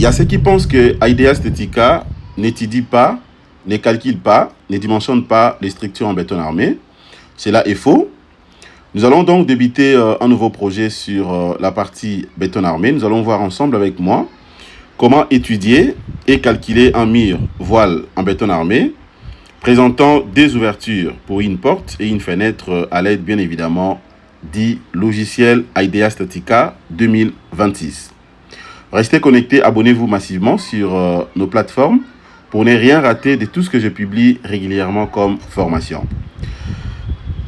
il y a ceux qui pensent que Idea Estetica n'étudie pas, ne calcule pas, ne dimensionne pas les structures en béton armé. Cela est faux. Nous allons donc débuter un nouveau projet sur la partie béton armé. Nous allons voir ensemble avec moi comment étudier et calculer un mur voile en béton armé présentant des ouvertures pour une porte et une fenêtre à l'aide bien évidemment du logiciel Idea Estetica 2026. Restez connectés, abonnez-vous massivement sur nos plateformes pour ne rien rater de tout ce que je publie régulièrement comme formation.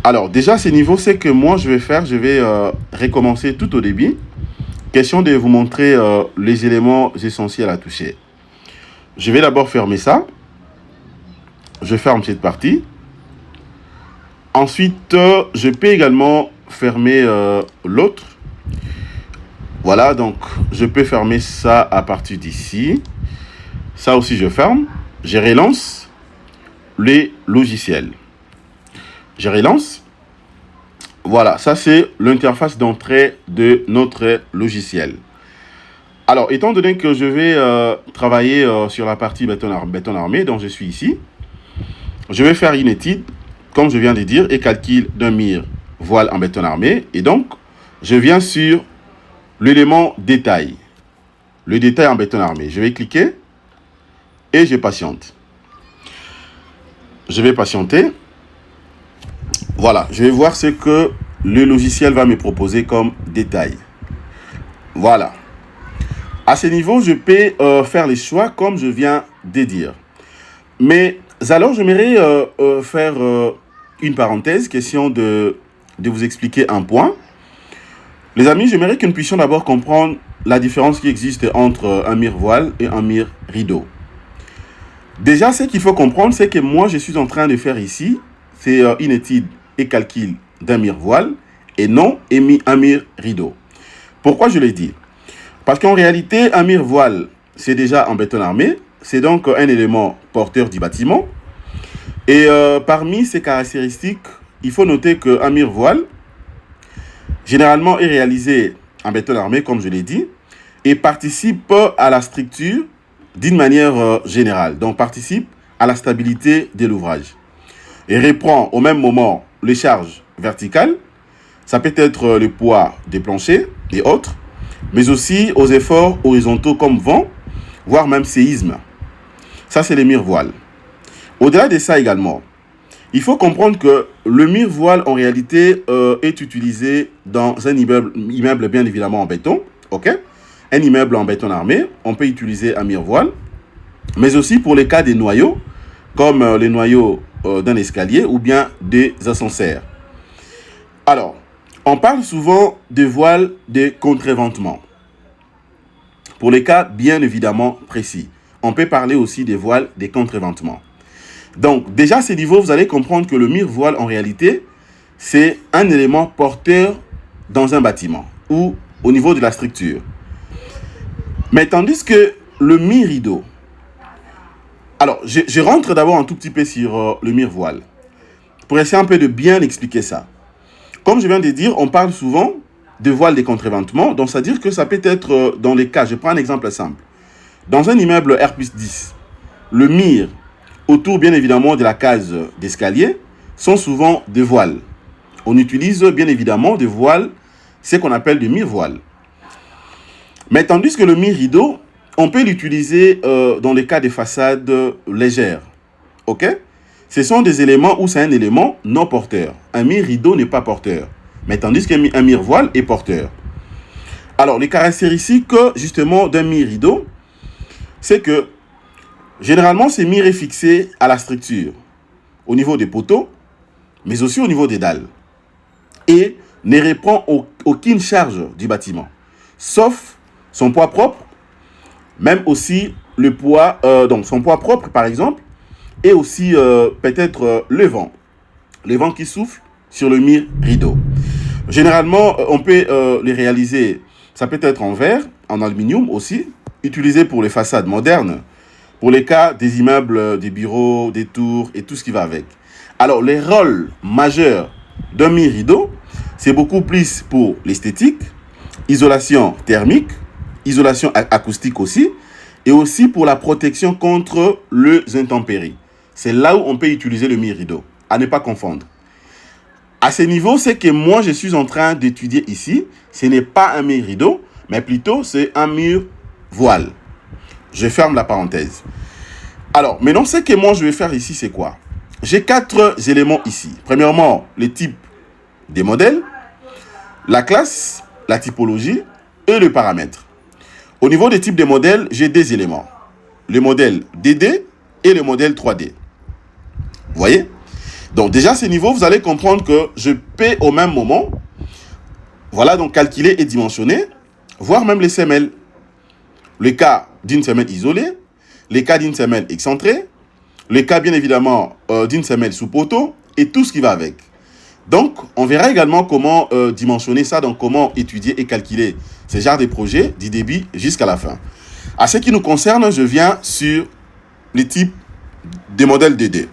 Alors déjà, ce niveau, c'est que moi je vais recommencer tout au début. Question de vous montrer les éléments essentiels à toucher. Je vais d'abord fermer ça. Je ferme cette partie. Ensuite, je peux également fermer l'autre. Voilà, donc je peux fermer ça à partir d'ici. Ça aussi, je ferme. Je relance les logiciels. Je relance. Voilà, ça c'est l'interface d'entrée de notre logiciel. Alors, étant donné que je vais travailler sur la partie béton armé, donc je suis ici, je vais faire une étude, comme je viens de dire, et calcul d'un mur voile en béton armé. Et donc, je viens sur l'élément détail. Le détail en béton armé. Je vais cliquer et je patiente. Je vais patienter. Voilà, je vais voir ce que le logiciel va me proposer comme détail. Voilà. À ce niveau, je peux faire les choix comme je viens de dire. Mais alors, j'aimerais faire une parenthèse, question de vous expliquer un point. Les amis, j'aimerais que nous puissions d'abord comprendre la différence qui existe entre un mur voile et un mur rideau. Déjà, ce qu'il faut comprendre, c'est que moi, je suis en train de faire ici, c'est une étude et calcul d'un mur voile et non un mur rideau. Pourquoi je l'ai dit? Parce qu'en réalité, un mur voile, c'est déjà en béton armé, c'est donc un élément porteur du bâtiment. Et parmi ces caractéristiques, il faut noter qu'un mur voile, généralement, est réalisé en béton armé, comme je l'ai dit, et participe à la structure d'une manière générale. Donc, participe à la stabilité de l'ouvrage. Et reprend au même moment les charges verticales. Ça peut être le poids des planchers et autres, mais aussi aux efforts horizontaux comme vent, voire même séisme. Ça, c'est les murs voiles. Au-delà de ça également, il faut comprendre que le mur voile, en réalité, est utilisé dans un immeuble bien évidemment en béton. Ok? Un immeuble en béton armé, on peut utiliser un mur voile, mais aussi pour les cas des noyaux, comme les noyaux d'un escalier ou bien des ascenseurs. Alors, on parle souvent de voiles de contre-éventement. Pour les cas bien évidemment précis. On peut parler aussi des voiles de contre-éventement. Donc, déjà à ce niveau, vous allez comprendre que le mur voile, en réalité, c'est un élément porteur dans un bâtiment ou au niveau de la structure. Mais tandis que le mur rideau, alors, je rentre d'abord un tout petit peu sur le mur voile pour essayer un peu de bien expliquer ça. Comme je viens de dire, on parle souvent de voile de contre-éventement, donc c'est-à-dire que ça peut être dans les cas, je prends un exemple simple. Dans un immeuble R+10, le mur autour bien évidemment de la case d'escalier sont souvent des voiles. On utilise bien évidemment des voiles, ce qu'on appelle des murs voiles. Mais tandis que le mur rideau, on peut l'utiliser dans les cas des façades légères. Ok? Ce sont des éléments où c'est un élément non porteur. Un mur rideau n'est pas porteur. Mais tandis qu'un mur voile est porteur. Alors, les caractéristiques justement d'un mur rideau, c'est que généralement, ce mur est fixé à la structure, au niveau des poteaux, mais aussi au niveau des dalles. Et ne reprend aucune charge du bâtiment, sauf son poids propre, même aussi le poids, donc son poids propre par exemple, et aussi peut-être le vent qui souffle sur le mur rideau. Généralement, on peut les réaliser, ça peut être en verre, en aluminium aussi, utilisé pour les façades modernes, pour les cas des immeubles, des bureaux, des tours et tout ce qui va avec. Alors, les rôles majeurs d'un mur rideau, c'est beaucoup plus pour l'esthétique, isolation thermique, isolation acoustique aussi, et aussi pour la protection contre les intempéries. C'est là où on peut utiliser le mur rideau, à ne pas confondre. À ce niveau, c'est que moi, je suis en train d'étudier ici. Ce n'est pas un mur rideau, mais plutôt c'est un mur voile. Je ferme la parenthèse. Alors, maintenant, ce que moi, je vais faire ici, c'est quoi? J'ai 4 éléments ici. Premièrement, les types des modèles, la classe, la typologie et le paramètre. Au niveau des types de modèles, j'ai 2 éléments. Le modèle 2D et le modèle 3D. Vous voyez? Donc déjà à ce niveau, vous allez comprendre que je peux au même moment, voilà, donc calculer et dimensionner, voire même les semelles. Le cas d'une semelle isolée, les cas d'une semelle excentrée, le cas bien évidemment d'une semelle sous poteau et tout ce qui va avec. Donc on verra également comment dimensionner ça, donc comment étudier et calculer ce genre de projet du début jusqu'à la fin. À ce qui nous concerne, je viens sur les types des modèles 2D.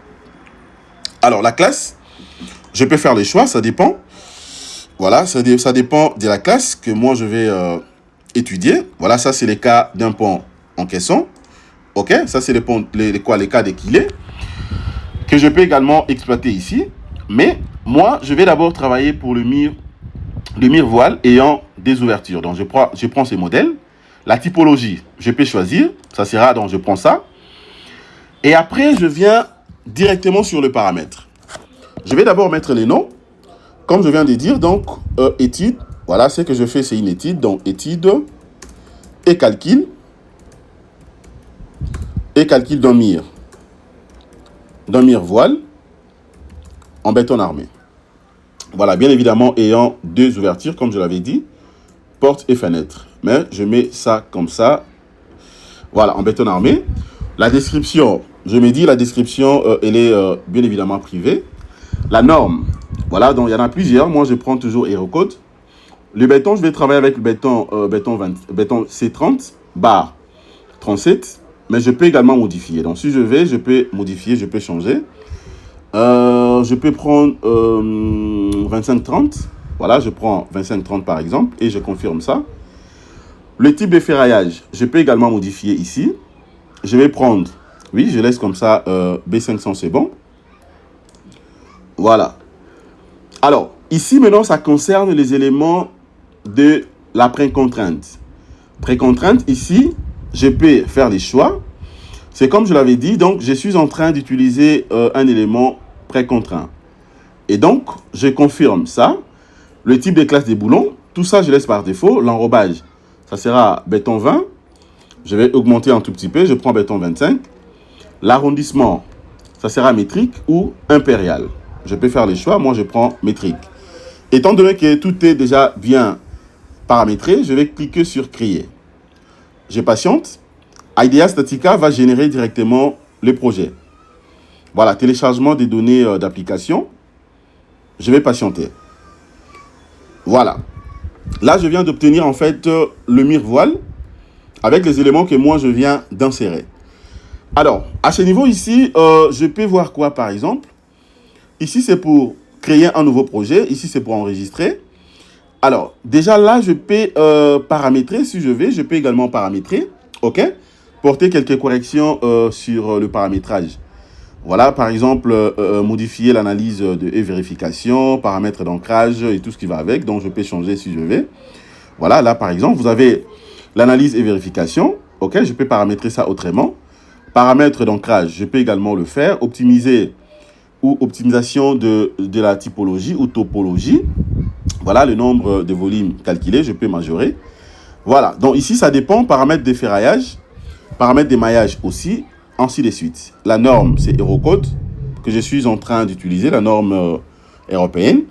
Alors, la classe, je peux faire les choix, ça dépend. Voilà, ça dépend de la classe que moi, je vais étudier. Voilà, ça, c'est les cas d'un pont en caisson. OK, ça, c'est les cas d'équilé que je peux également exploiter ici. Mais moi, je vais d'abord travailler pour le mur voile ayant des ouvertures. Donc, je prends ces modèles. La typologie, je peux choisir. Ça sera, donc, je prends ça. Et après, je viens directement sur le paramètre. Je vais d'abord mettre les noms. Comme je viens de dire, donc, étude. Voilà, ce que je fais, c'est une étude. Donc, étude et calcul. Et calcul d'un mur voile en béton armé. Voilà, bien évidemment, ayant 2 ouvertures, comme je l'avais dit, porte et fenêtre. Mais je mets ça comme ça. Voilà, en béton armé. La description, je me dis, la description, elle est bien évidemment privée. La norme, voilà, donc il y en a plusieurs. Moi, je prends toujours HeroCode. Le béton, je vais travailler avec le béton C30, barre 37. Mais je peux également modifier. Donc, si je peux modifier, je peux changer. Je peux prendre 25-30. Voilà, je prends 25-30 par exemple et je confirme ça. Le type de ferraillage, je peux également modifier ici. Je vais prendre, oui, je laisse comme ça, B500, c'est bon. Voilà. Alors, ici, maintenant, ça concerne les éléments de la précontrainte. Précontrainte, ici, je peux faire les choix. C'est comme je l'avais dit, donc, je suis en train d'utiliser un élément précontraint. Et donc, je confirme ça. Le type de classe des boulons, tout ça, je laisse par défaut. L'enrobage, ça sera béton 20. Je vais augmenter un tout petit peu, je prends béton 25. L'arrondissement, ça sera métrique ou impérial. Je peux faire les choix, moi je prends métrique. Étant donné que tout est déjà bien paramétré, je vais cliquer sur créer. Je patiente. IDEA Statica va générer directement le projet. Voilà, téléchargement des données d'application. Je vais patienter. Voilà. Là, je viens d'obtenir en fait le mur voile avec les éléments que moi je viens d'insérer. Alors, à ce niveau ici, je peux voir quoi par exemple? Ici, c'est pour créer un nouveau projet. Ici, c'est pour enregistrer. Alors, déjà là, je peux paramétrer si je veux. Je peux également paramétrer. OK? Porter quelques corrections sur le paramétrage. Voilà, par exemple, modifier l'analyse de vérification, paramètres d'ancrage et tout ce qui va avec. Donc, je peux changer si je veux. Voilà, là, par exemple, vous avez l'analyse et vérification. OK, je peux paramétrer ça autrement. Paramètres d'ancrage, je peux également le faire. Optimiser ou optimisation de la typologie ou topologie. Voilà, le nombre de volumes calculés, je peux majorer. Voilà, donc ici, ça dépend. Paramètres de ferraillage, paramètres d'émaillage aussi, ainsi de suite. La norme, c'est HeroCode que je suis en train d'utiliser, la norme européenne.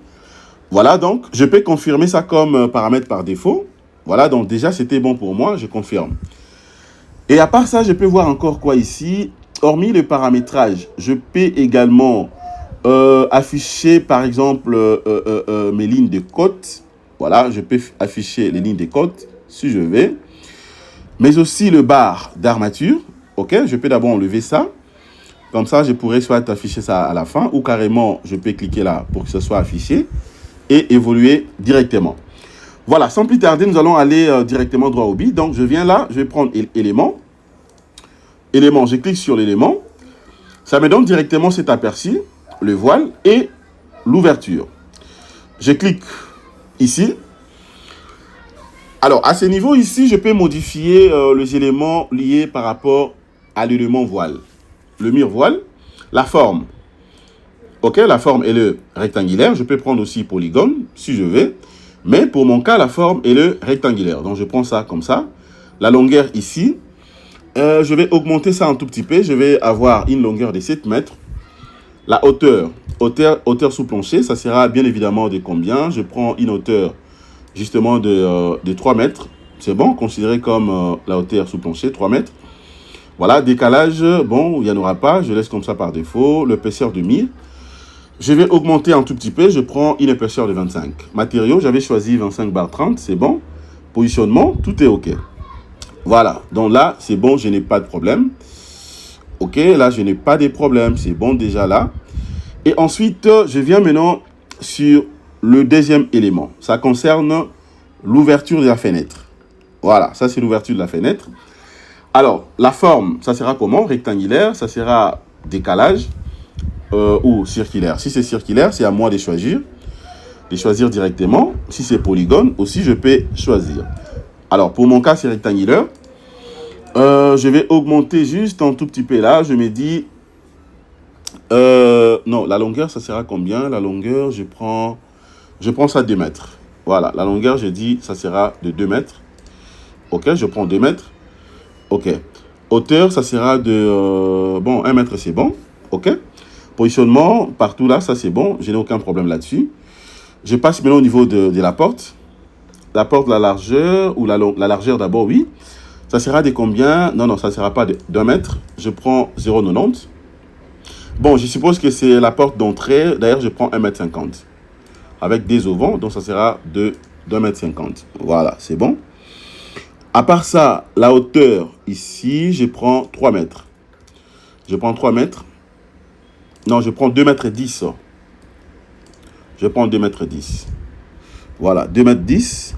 Voilà, donc, je peux confirmer ça comme paramètre par défaut. Voilà, donc déjà, c'était bon pour moi, je confirme. Et à part ça, je peux voir encore quoi ici. Hormis le paramétrage, je peux également afficher, par exemple, mes lignes de côte. Voilà, je peux afficher les lignes de côte si je veux. Mais aussi le bar d'armature. OK, je peux d'abord enlever ça. Comme ça, je pourrais soit afficher ça à la fin ou carrément, je peux cliquer là pour que ce soit affiché et évoluer directement. Voilà, sans plus tarder, nous allons aller directement droit au but. Donc, je viens là, je vais prendre élément. Élément, je clique sur l'élément. Ça me donne directement cet aperçu, le voile et l'ouverture. Je clique ici. Alors, à ce niveau ici, je peux modifier les éléments liés par rapport à l'élément voile. Le mur voile, la forme. Ok, la forme est le rectangulaire. Je peux prendre aussi polygone, si je veux. Mais pour mon cas, la forme est le rectangulaire. Donc, je prends ça comme ça. La longueur ici, je vais augmenter ça un tout petit peu. Je vais avoir une longueur de 7 mètres. La hauteur sous plancher, ça sera bien évidemment de combien? Je prends une hauteur justement de 3 mètres. C'est bon, considéré comme la hauteur sous plancher, 3 mètres. Voilà, décalage, bon, il n'y en aura pas. Je laisse comme ça par défaut. L'épaisseur de mire. Je vais augmenter un tout petit peu. Je prends une épaisseur de 25. Matériaux, j'avais choisi 25/30. C'est bon. Positionnement, tout est OK. Voilà. Donc là, c'est bon. Je n'ai pas de problème. OK. Là, je n'ai pas de problème. C'est bon déjà là. Et ensuite, je viens maintenant sur le deuxième élément. Ça concerne l'ouverture de la fenêtre. Voilà. Ça, c'est l'ouverture de la fenêtre. Alors, la forme, ça sera comment? Rectangulaire. Ça sera décalage. Ou circulaire. Si c'est circulaire, c'est à moi de choisir directement. Si c'est polygone, aussi je peux choisir. Alors pour mon cas, c'est rectangulaire. Je vais augmenter juste un tout petit peu là. Je me dis, non, la longueur, ça sera combien? La longueur, je prends ça 2 mètres. Voilà, la longueur, je dis, ça sera de 2 mètres. Ok, je prends 2 mètres. Ok. Hauteur, ça sera de, bon, 1 mètre, c'est bon. Ok. Positionnement, partout là, ça c'est bon. Je n'ai aucun problème là-dessus. Je passe maintenant au niveau de la porte. La porte, la largeur, ou la largeur d'abord, oui. Ça sera de combien? Non, ça ne sera pas d'1 mètre. Je prends 0,90. Bon, je suppose que c'est la porte d'entrée. D'ailleurs, je prends 1,50 m. Avec des auvents, donc ça sera de 1,50 m. Voilà, c'est bon. À part ça, la hauteur, ici, je prends 3 mètres. Je prends 3 mètres. Non, je prends 2,10 m. Je prends 2,10 m. Voilà, 2,10 m.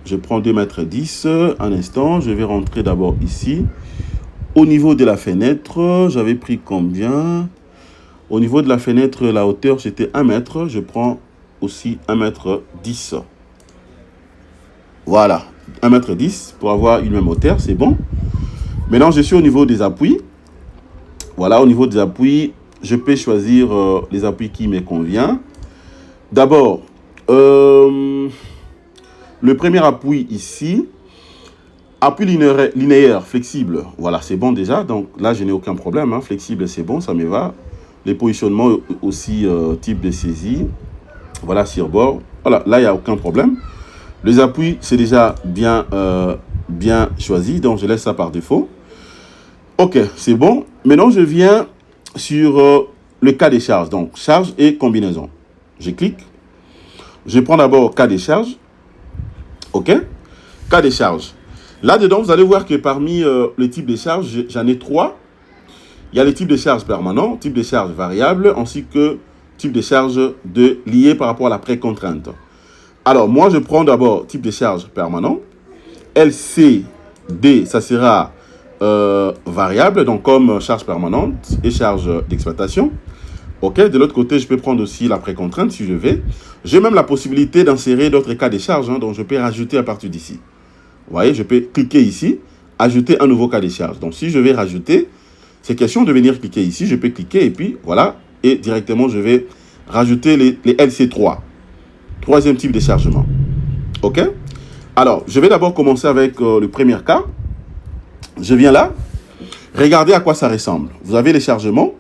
Je prends 2,10 m. Un instant, je vais rentrer d'abord ici. Au niveau de la fenêtre, j'avais pris combien? Au niveau de la fenêtre, la hauteur, c'était 1 mètre. Je prends aussi 1,10 m. Voilà, 1,10 m pour avoir une même hauteur, c'est bon. Maintenant, je suis au niveau des appuis. Voilà, au niveau des appuis, je peux choisir les appuis qui me conviennent. D'abord, le premier appui ici, appui linéaire, flexible. Voilà, c'est bon déjà. Donc là, je n'ai aucun problème. Hein. Flexible, c'est bon, ça me va. Les positionnements aussi, type de saisie. Voilà, sur bord. Voilà, là, il n'y a aucun problème. Les appuis, c'est déjà bien choisi. Donc, je laisse ça par défaut. OK, c'est bon. Maintenant, je viens sur le cas des charges. Donc, charge et combinaison. Je clique. Je prends d'abord cas des charges. OK. Cas des charges. Là-dedans, vous allez voir que parmi les types de charges, j'en ai 3. Il y a les types de charges permanents, type de charges variables, ainsi que type de charges liées par rapport à la précontrainte. Alors, moi, je prends d'abord type de charge permanent. LCD, ça sera variable, donc comme charge permanente et charge d'exploitation. OK, de l'autre côté, je peux prendre aussi la précontrainte si je veux. J'ai même la possibilité d'insérer d'autres cas de charge, hein, donc je peux rajouter à partir d'ici. Vous voyez, je peux cliquer ici, ajouter un nouveau cas de charge. Donc, si je vais rajouter, c'est question de venir cliquer ici. Je peux cliquer et puis voilà, et directement, je vais rajouter les LC3. Troisième type de chargement. OK? Alors, je vais d'abord commencer avec le premier cas. Je viens là. Regardez à quoi ça ressemble. Vous avez les chargements.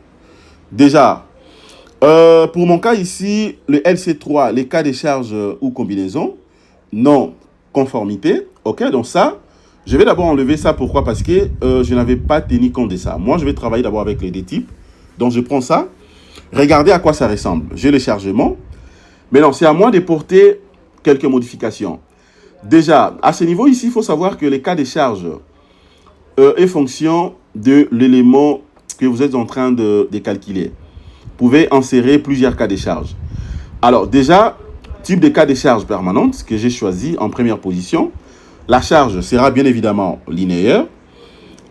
Déjà, pour mon cas ici, le LC3, les cas de charge ou combinaison, non conformité. OK, donc ça, je vais d'abord enlever ça. Pourquoi? Parce que je n'avais pas tenu compte de ça. Moi, je vais travailler d'abord avec les deux types. Donc, je prends ça. Regardez à quoi ça ressemble. J'ai le chargement. Mais non, c'est à moi de porter quelques modifications. Déjà, à ce niveau ici, il faut savoir que les cas de charge est fonction de l'élément que vous êtes en train de calculer. Vous pouvez insérer plusieurs cas de charge. Alors déjà, Type de cas de charge permanente que j'ai choisi en première position. La charge sera bien évidemment linéaire.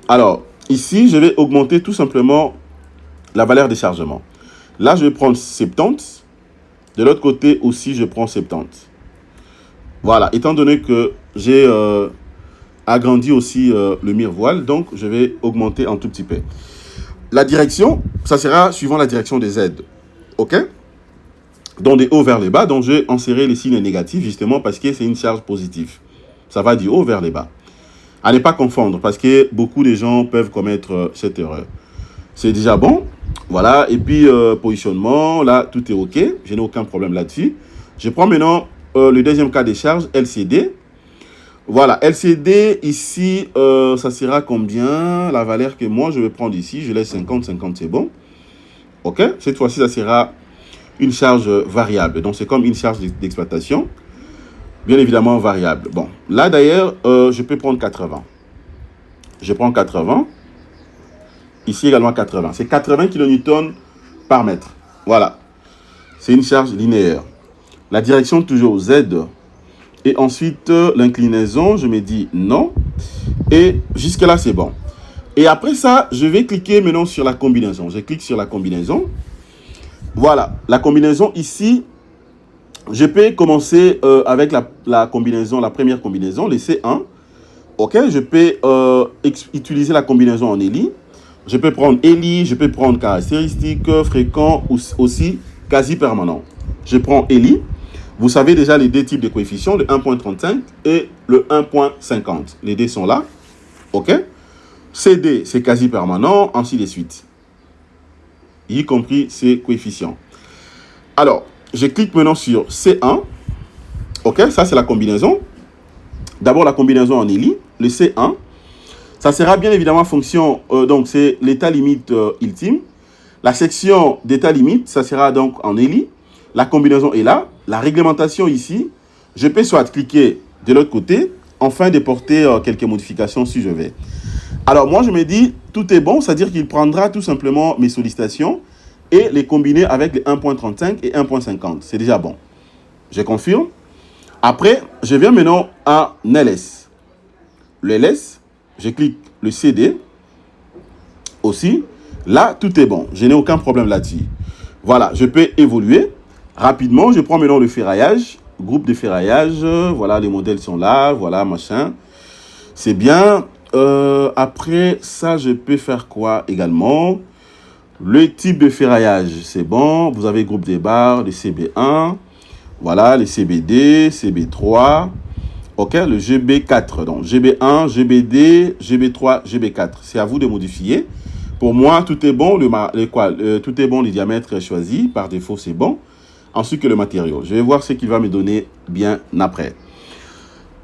Alors, ici, je vais augmenter tout simplement la valeur de chargement. Là, je vais prendre 70. De l'autre côté aussi, je prends 70. Voilà, étant donné que j'ai agrandi aussi le miroir, donc je vais augmenter un tout petit peu. La direction, ça sera suivant la direction des Z. OK? Donc, des hauts vers les bas. Donc, je vais insérer les signes négatifs justement parce que c'est une charge positive. Ça va du haut vers les bas. À ne pas confondre parce que beaucoup de gens peuvent commettre cette erreur. C'est déjà bon. Voilà. Et puis, positionnement. Là, tout est OK. Je n'ai aucun problème là-dessus. Je prends maintenant le deuxième cas de charge, LCD. Voilà. LCD, ici, ça sera combien? La valeur que moi, je vais prendre ici. Je laisse 50, 50, c'est bon. OK. Cette fois-ci, ça sera une charge variable. Donc, c'est comme une charge d'exploitation. Bien évidemment, variable. Bon, là, d'ailleurs, je peux prendre 80. Je prends 80. Ici, également 80. C'est 80 kN par mètre. Voilà. C'est une charge linéaire. La direction, toujours Z. Et ensuite, l'inclinaison, je me dis non. Et jusque-là, c'est bon. Et après ça, je vais cliquer maintenant sur la combinaison. Je clique sur la combinaison. Voilà. La combinaison ici, je peux commencer avec la combinaison, la première combinaison, le C1. OK, je peux utiliser la combinaison en ELI. Je peux prendre ELI, je peux prendre caractéristique, fréquent, aussi quasi permanent. Je prends ELI. Vous savez déjà les deux types de coefficients, le 1.35 et le 1.50. Les deux sont là. OK. CD, c'est quasi permanent, ainsi de suite. Y compris ces coefficients. Alors, je clique maintenant sur C1. OK, ça c'est la combinaison. D'abord la combinaison en ELI, le C1. Ça sera bien évidemment fonction, donc c'est l'état limite ultime. La section d'état limite, ça sera donc en ELI. La combinaison est là. La réglementation ici, je peux soit cliquer de l'autre côté, afin de porter quelques modifications si je vais. Alors moi je me dis, tout est bon, c'est-à-dire qu'il prendra tout simplement mes sollicitations et les combiner avec les 1.35 et 1.50. C'est déjà bon. Je confirme. Après, je viens maintenant à LS. Le LS, je clique le CD. Aussi, là, tout est bon. Je n'ai aucun problème là-dessus. Voilà, je peux évoluer rapidement. Je prends maintenant le ferraillage, groupe de ferraillage. Voilà, les modèles sont là. Voilà, machin. C'est bien. Après ça, je peux faire quoi également? Le type de ferraillage, c'est bon. Vous avez groupe des barres, les CB1. Voilà, les CBD, CB3. OK, le GB4. Donc, GB1, GBD, GB3, GB4. C'est à vous de modifier. Pour moi, tout est bon. Tout est bon, le diamètre est choisi. Par défaut, c'est bon. Ensuite que le matériau. Je vais voir ce qu'il va me donner bien après.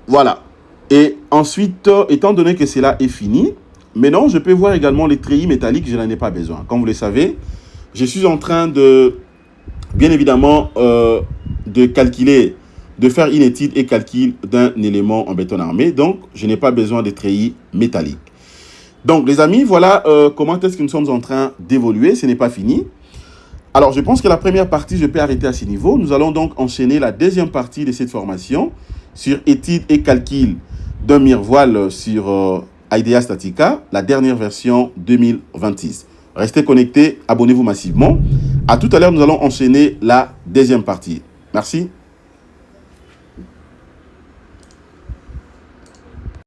Voilà. Et ensuite, étant donné que cela est fini, maintenant, je peux voir également les treillis métalliques. Je n'en ai pas besoin. Comme vous le savez, je suis en train de, bien évidemment, de calculer, de faire une étude et calcul d'un élément en béton armé. Donc, je n'ai pas besoin de treillis métalliques. Donc, les amis, voilà comment est-ce que nous sommes en train d'évoluer. Ce n'est pas fini. Alors, je pense que la première partie, je peux arrêter à ce niveau. Nous allons donc enchaîner la deuxième partie de cette formation sur étude et calcul d'un miroir sur IDEA Statica, la dernière version 2026. Restez connectés, abonnez-vous massivement. À tout à l'heure, nous allons enchaîner la deuxième partie. Merci.